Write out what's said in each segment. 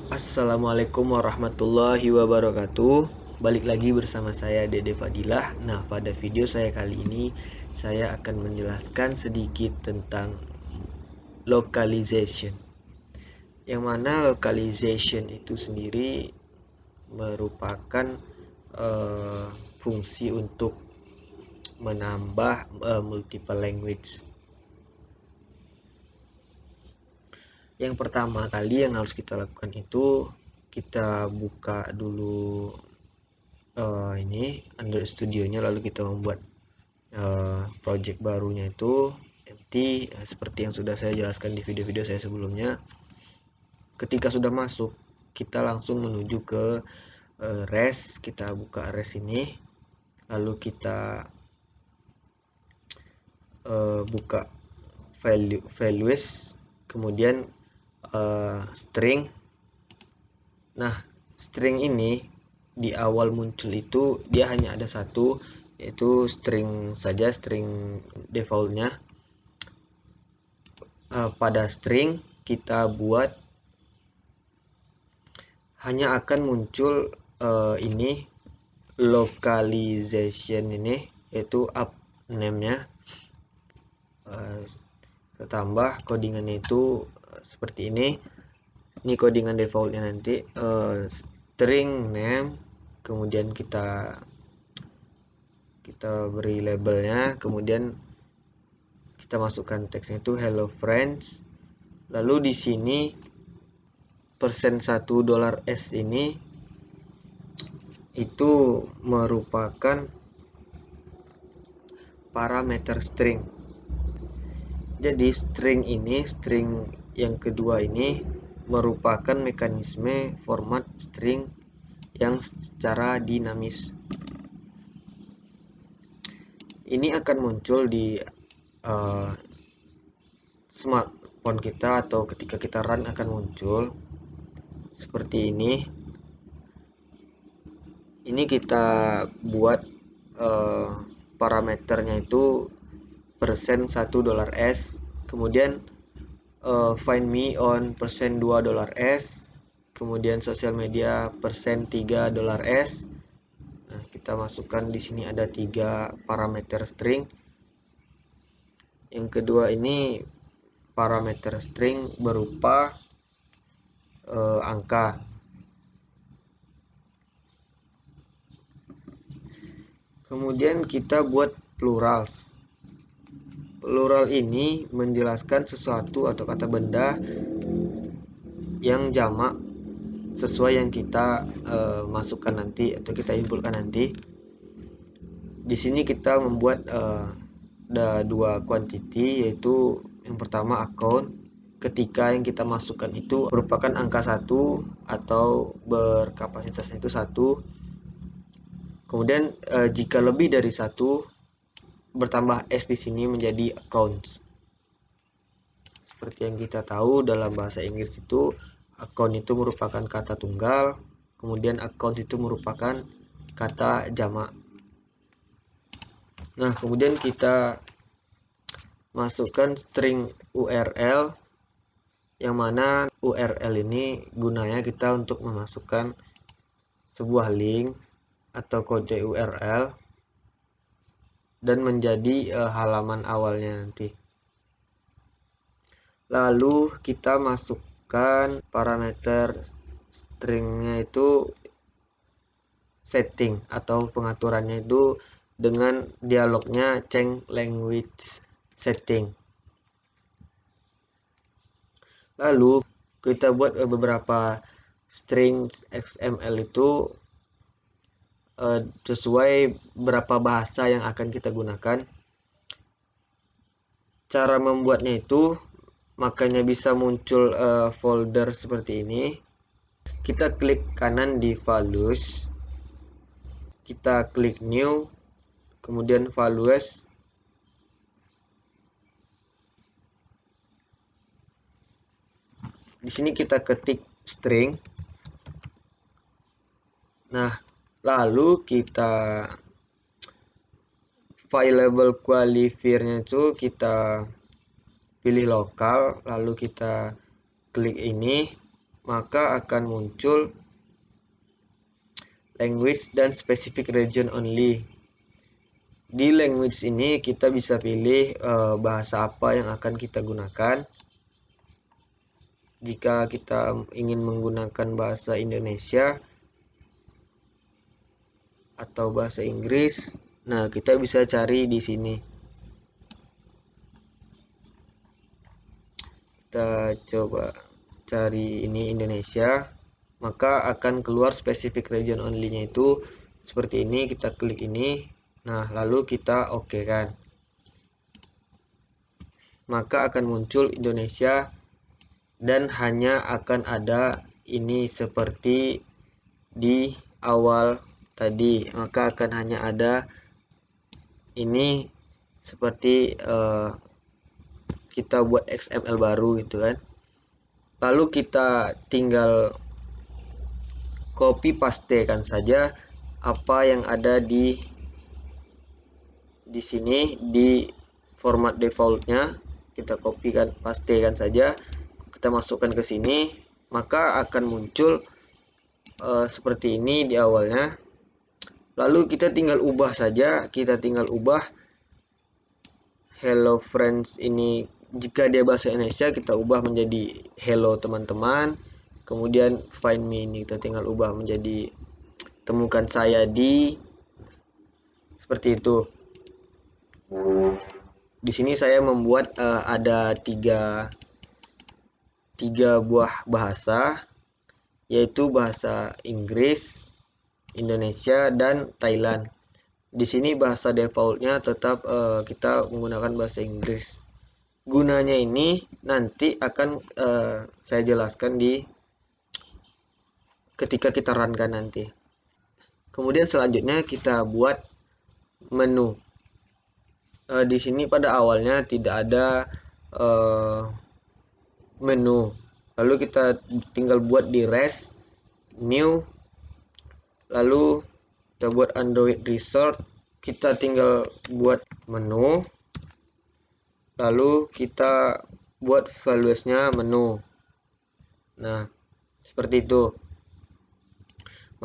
Assalamualaikum warahmatullahi wabarakatuh. Balik lagi bersama saya Dede Fadilah. Nah, pada video saya kali ini saya akan menjelaskan sedikit tentang localization. Yang mana localization itu sendiri merupakan fungsi untuk menambah multiple language. Yang pertama kali yang harus kita lakukan itu kita buka dulu ini Android Studio-nya, lalu kita membuat project barunya itu empty, seperti yang sudah saya jelaskan di video-video saya sebelumnya. Ketika sudah masuk, kita langsung menuju ke REST. Kita buka REST ini, lalu kita buka values, kemudian string. Nah, string ini di awal muncul itu dia hanya ada satu, yaitu string saja, string defaultnya. Pada string kita buat hanya akan muncul ini localization ini, yaitu up name-nya. Kita tambah codingannya itu seperti ini. Ini codingan defaultnya nanti, string name, kemudian kita beri labelnya, kemudian kita masukkan teksnya itu hello friends. Lalu di sini %1 $s ini itu merupakan parameter string. Jadi string yang kedua ini merupakan mekanisme format string yang secara dinamis. Ini akan muncul di smartphone kita, atau ketika kita run akan muncul seperti ini. Ini kita buat parameternya itu %1 $s, kemudian find me on %2 $s, kemudian sosial media %3 $s. Nah, kita masukkan di sini ada 3 parameter string. Yang kedua ini parameter string berupa angka. Kemudian kita buat plurals. Plural ini menjelaskan sesuatu atau kata benda yang jamak sesuai yang kita masukkan nanti atau kita inputkan nanti. Di sini kita membuat ada 2 quantity, yaitu yang pertama account. Ketika yang kita masukkan itu merupakan angka 1 atau berkapasitasnya itu 1. Kemudian jika lebih dari 1, bertambah s di sini menjadi accounts. Seperti yang kita tahu dalam bahasa Inggris itu account itu merupakan kata tunggal, kemudian account itu merupakan kata jamak. Nah, kemudian kita masukkan string URL, yang mana URL ini gunanya kita untuk memasukkan sebuah link atau kode URL dan menjadi halaman awalnya nanti. Lalu kita masukkan parameter stringnya itu setting atau pengaturannya itu dengan dialognya change language setting. Lalu kita buat beberapa string XML itu sesuai berapa bahasa yang akan kita gunakan. Cara membuatnya itu makanya bisa muncul folder seperti ini. Kita klik kanan di values, kita klik new, kemudian values. Di sini kita ketik string. Nah, lalu kita file label qualifier-nya itu kita pilih lokal, lalu kita klik ini, maka akan muncul language dan specific region only. Di language ini kita bisa pilih bahasa apa yang akan kita gunakan. Jika kita ingin menggunakan bahasa Indonesia atau bahasa Inggris, nah kita bisa cari di sini. Kita coba cari ini Indonesia, maka akan keluar specific region only-nya itu seperti ini. Kita klik ini, nah lalu kita oke kan, maka akan muncul Indonesia dan hanya akan ada ini seperti di awal tadi, maka akan hanya ada ini seperti kita buat XML baru gitu kan. Lalu kita tinggal copy pastekan saja apa yang ada di sini di format defaultnya. Kita kopikan, pastekan saja, kita masukkan ke sini, maka akan muncul seperti ini di awalnya. Lalu kita tinggal ubah saja, kita tinggal ubah hello friends ini, jika dia bahasa Indonesia kita ubah menjadi hello teman-teman. Kemudian find me ini kita tinggal ubah menjadi temukan saya di, seperti itu. Di sini saya membuat ada tiga buah bahasa, yaitu bahasa Inggris, Indonesia, dan Thailand. Di sini bahasa defaultnya tetap kita menggunakan bahasa Inggris. Gunanya ini nanti akan saya jelaskan di ketika kita runkan nanti. Kemudian selanjutnya kita buat menu. Di sini pada awalnya tidak ada menu. Lalu kita tinggal buat di rest new, lalu kita buat Android resort, kita tinggal buat menu, lalu kita buat valuesnya menu. Nah seperti itu,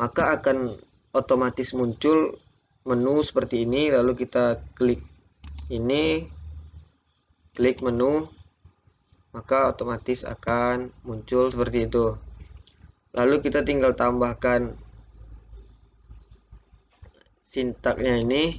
maka akan otomatis muncul menu seperti ini. Lalu kita klik ini, klik menu, maka otomatis akan muncul seperti itu. Lalu kita tinggal tambahkan sintaknya ini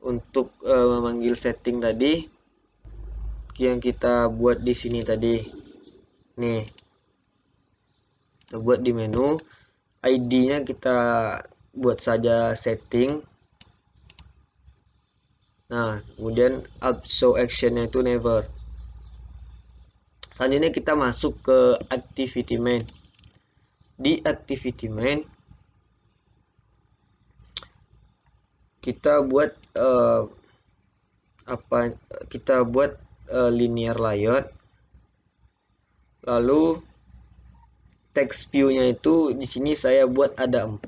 untuk memanggil setting tadi yang kita buat di sini tadi. Nih, kita buat di menu, ID-nya kita buat saja setting. Nah, kemudian up show action-nya itu never. Selanjutnya kita masuk ke activity main. Di activity main kita buat linear layout. Lalu text view-nya itu di sini saya buat ada 4,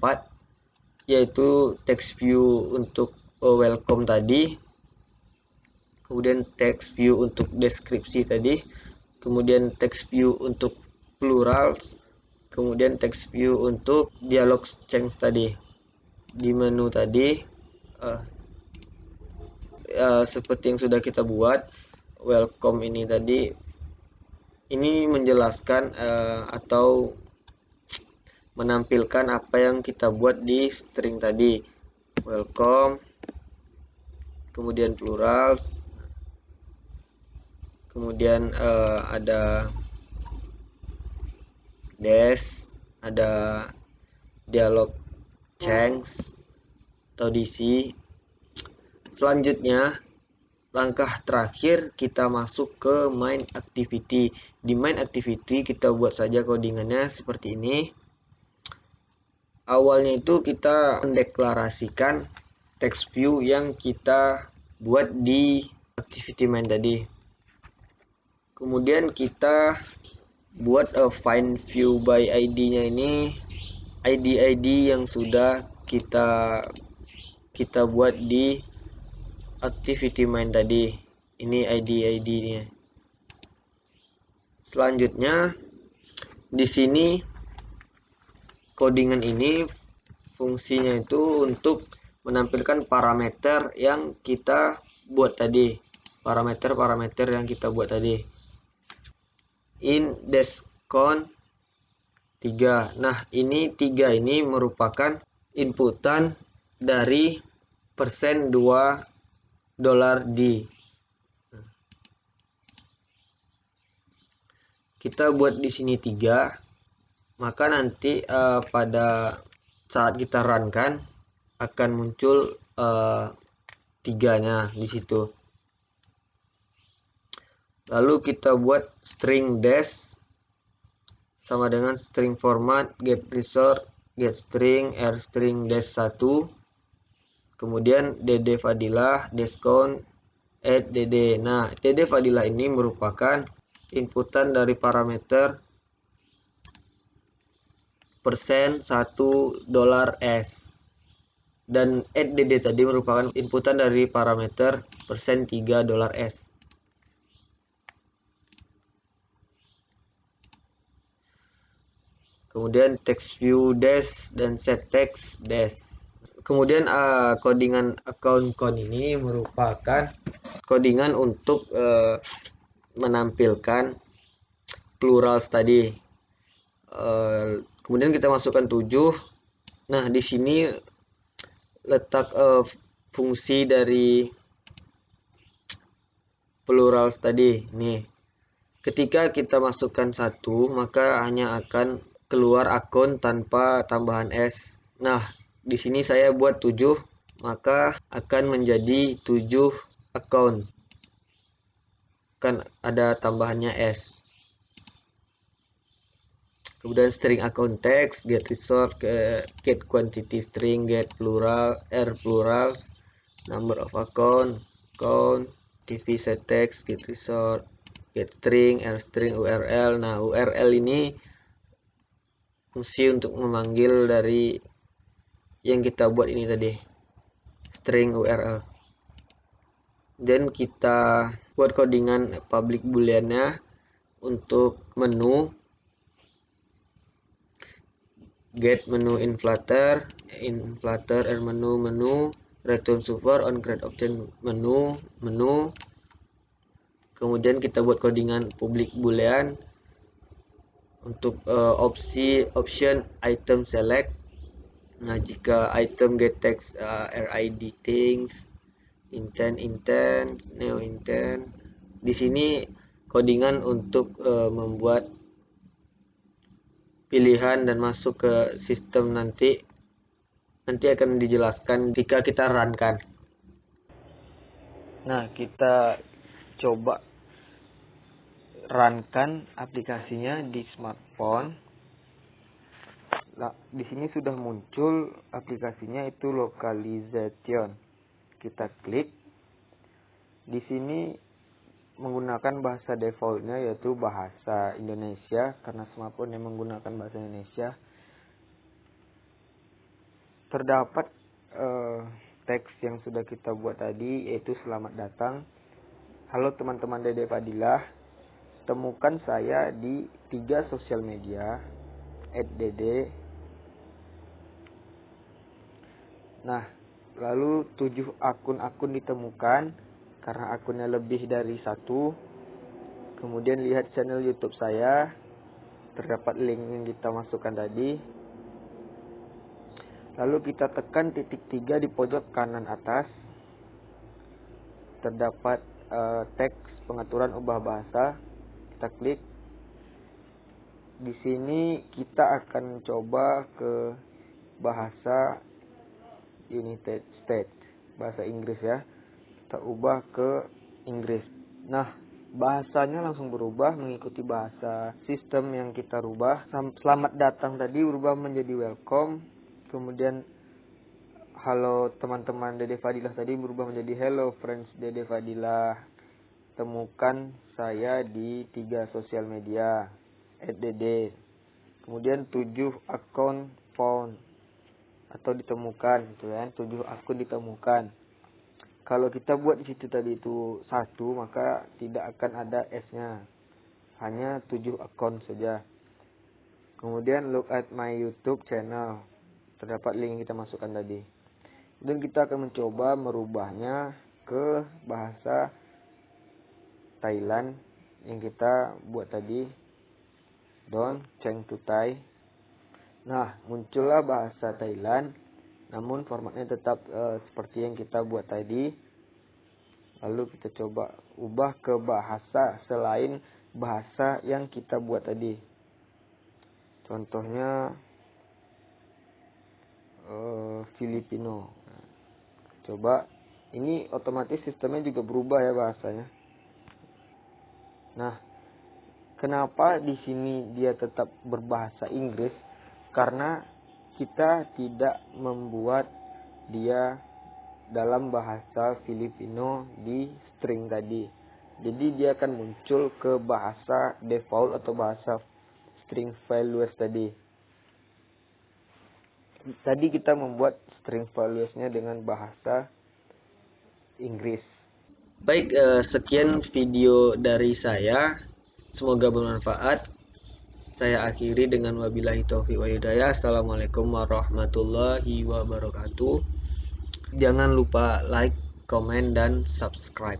yaitu text view untuk welcome tadi, kemudian text view untuk deskripsi tadi, kemudian text view untuk plurals, kemudian text view untuk dialog change tadi. Di menu tadi seperti yang sudah kita buat, welcome ini tadi, ini menjelaskan atau menampilkan apa yang kita buat di string tadi, welcome, kemudian plurals, kemudian ada dash, ada dialog change atau DC. Selanjutnya langkah terakhir kita masuk ke main activity. Di main activity kita buat saja codingannya seperti ini. Awalnya itu kita mendeklarasikan text view yang kita buat di activity main tadi. Kemudian kita buat find view by ID-nya ini, ID yang sudah kita buat di activity main tadi. Ini ID-nya. Selanjutnya Di sini codingan ini fungsinya itu untuk menampilkan parameter yang kita buat tadi. Parameter yang kita buat tadi. Indexcount 3. Nah, ini 3 ini merupakan inputan dari persen $2 di. Kita buat di sini 3, maka nanti pada saat kita run kan akan muncul 3-nya di situ. Lalu kita buat string dash sama dengan string format get result get string r string dash 1, kemudian dd Fadilah discount add dd. Nah, dd Fadilah ini merupakan inputan dari parameter persen $1 dan add dd tadi merupakan inputan dari parameter persen $3. Kemudian text view dash dan set text dash. Kemudian codingan account count ini merupakan codingan untuk menampilkan plurals tadi. Kemudian kita masukkan 7. Nah, di sini letak fungsi dari plurals tadi. Nih, ketika kita masukkan 1, maka hanya akan keluar akun tanpa tambahan S. Nah, di sini saya buat 7, maka akan menjadi 7 akun. Kan ada tambahannya S. Kemudian string account text, get result, get quantity string, get plural, r plurals, number of account, count, tv set text, get result, get string, r string, url. Nah, url ini fungsi untuk memanggil dari yang kita buat ini tadi, string url. Dan kita buat codingan public booleannya untuk menu, get menu in Flutter r menu return super on create option menu. Kemudian kita buat codingan public boolean untuk option item select. Nah, jika item get text rid things intent neo intent. Di sini codingan untuk membuat pilihan dan masuk ke sistem nanti akan dijelaskan jika kita run kan. Nah, kita coba runkan aplikasinya di smartphone. Nah, di sini sudah muncul aplikasinya, itu localization. Kita klik. Di sini menggunakan bahasa defaultnya yaitu bahasa Indonesia karena smartphone yang menggunakan bahasa Indonesia. Terdapat teks yang sudah kita buat tadi, yaitu selamat datang. Halo teman-teman Dede Fadilah. Temukan saya di 3 sosial media @dede. Nah, lalu 7 akun-akun ditemukan karena akunnya lebih dari 1. Kemudian lihat channel YouTube saya, terdapat link yang kita masukkan tadi. Lalu kita tekan titik 3 di pojok kanan atas, terdapat teks pengaturan ubah bahasa. Kita klik. Di sini kita akan coba ke bahasa United States, bahasa Inggris ya. Kita ubah ke Inggris. Nah, bahasanya langsung berubah mengikuti bahasa sistem yang kita rubah. Selamat datang tadi berubah menjadi welcome. Kemudian halo teman-teman Dede Fadilah tadi berubah menjadi hello friends Dede Fadilah. Temukan saya di 3 sosial media @dede. Kemudian 7 akun found atau ditemukan, gitu kan. 7 akun ditemukan. Kalau kita buat di situ tadi itu 1, maka tidak akan ada S-nya. Hanya 7 akun saja. Kemudian look at my YouTube channel. Terdapat link yang kita masukkan tadi. Dan kita akan mencoba merubahnya ke bahasa Thailand yang kita buat tadi. Don Cheng Tu Tai. Nah, muncullah bahasa Thailand, namun formatnya tetap seperti yang kita buat tadi. Lalu kita coba ubah ke bahasa selain bahasa yang kita buat tadi. Contohnya Filipino. Coba, ini otomatis sistemnya juga berubah ya bahasanya. Nah, kenapa di sini dia tetap berbahasa Inggris? Karena kita tidak membuat dia dalam bahasa Filipino di string tadi. Jadi dia akan muncul ke bahasa default atau bahasa string values tadi. Tadi kita membuat string values-nya dengan bahasa Inggris. Baik, sekian video dari saya. Semoga bermanfaat. Saya akhiri dengan wabillahi taufiq wa hidayah. Assalamualaikum warahmatullahi wabarakatuh. Jangan lupa like, komen, dan subscribe.